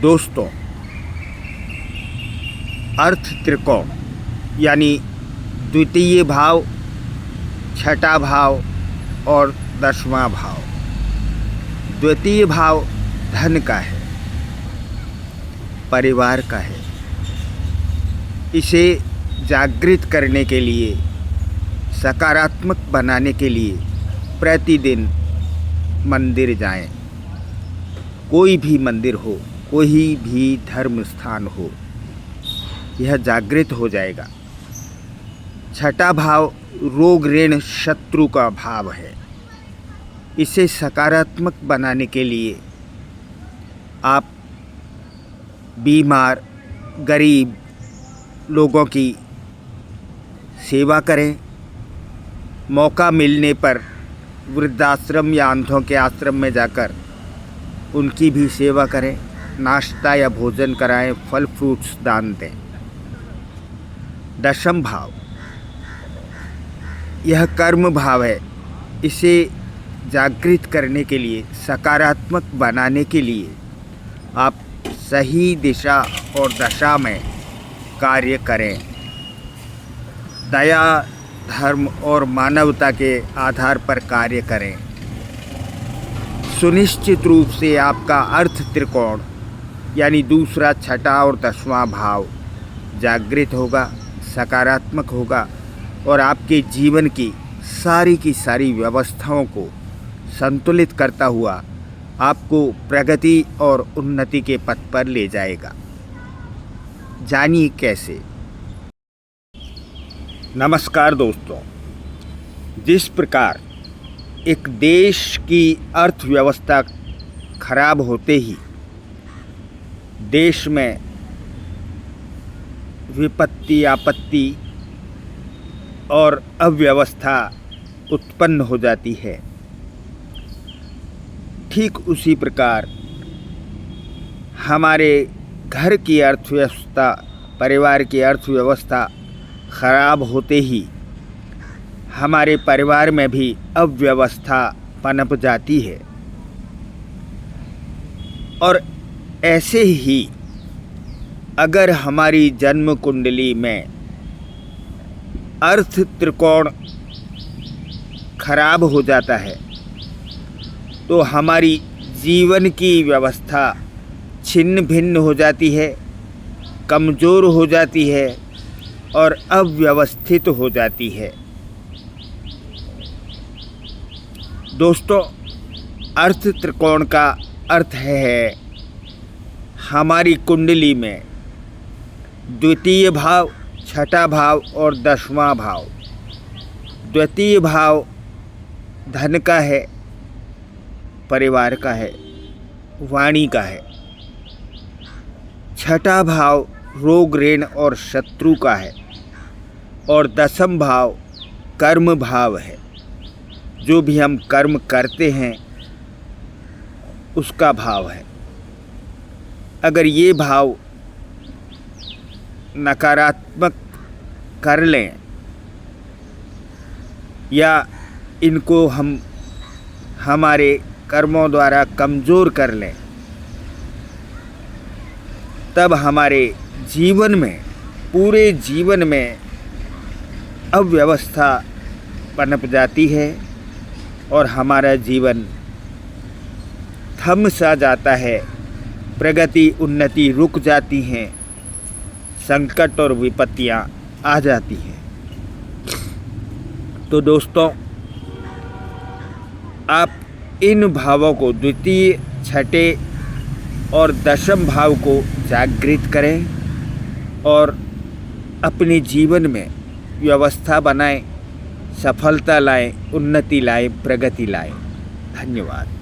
दोस्तों, अर्थ त्रिकोण यानी द्वितीय भाव, छठा भाव और 10वां भाव। द्वितीय भाव धन का है, परिवार का है। इसे जागृत करने के लिए, सकारात्मक बनाने के लिए प्रतिदिन मंदिर जाएं। कोई भी मंदिर हो, कोई भी धर्म स्थान हो, यह जागृत हो जाएगा। छठा भाव रोग ऋण शत्रु का भाव है। इसे सकारात्मक बनाने के लिए आप बीमार, गरीब लोगों की सेवा करें। मौका मिलने पर वृद्धाश्रम या अंधों के आश्रम में जाकर उनकी भी सेवा करें। नाश्ता या भोजन कराएं, फल फ्रूट्स दान दें। 10वां भाव यह कर्म भाव है। इसे जागृत करने के लिए, सकारात्मक बनाने के लिए आप सही दिशा और दशा में कार्य करें। दया, धर्म और मानवता के आधार पर कार्य करें। सुनिश्चित रूप से आपका अर्थ त्रिकोण यानी दूसरा, छठा और 10वां भाव जागृत होगा, सकारात्मक होगा और आपके जीवन की सारी व्यवस्थाओं को संतुलित करता हुआ आपको प्रगति और उन्नति के पथ पर ले जाएगा। जानिए कैसे। नमस्कार दोस्तों, जिस प्रकार एक देश की अर्थव्यवस्था खराब होते ही देश में विपत्ति, आपत्ति और अव्यवस्था उत्पन्न हो जाती है, ठीक उसी प्रकार हमारे घर की अर्थव्यवस्था, परिवार की अर्थव्यवस्था खराब होते ही हमारे परिवार में भी अव्यवस्था पनप जाती है। और ऐसे ही अगर हमारी जन्म कुंडली में अर्थ त्रिकोण खराब हो जाता है तो हमारी जीवन की व्यवस्था छिन्न भिन्न हो जाती है, कमज़ोर हो जाती है और अव्यवस्थित हो जाती है। दोस्तों, अर्थ त्रिकोण का अर्थ है हमारी कुंडली में द्वितीय भाव, छठा भाव और 10वां भाव। द्वितीय भाव धन का है, परिवार का है, वाणी का है। छठा भाव रोग ऋण और शत्रु का है और 10वां भाव कर्म भाव है। जो भी हम कर्म करते हैं उसका भाव है। अगर ये भाव नकारात्मक कर लें या इनको हम हमारे कर्मों द्वारा कमज़ोर कर लें, तब हमारे जीवन में, पूरे जीवन में अव्यवस्था पनप जाती है और हमारा जीवन थम सा जाता है। प्रगति, उन्नति रुक जाती हैं, संकट और विपत्तियां आ जाती हैं। तो दोस्तों, आप इन भावों को, द्वितीय, छठे और 10वां भाव को जागृत करें और अपने जीवन में व्यवस्था बनाएं, सफलता लाएं, उन्नति लाएं, प्रगति लाएं। धन्यवाद।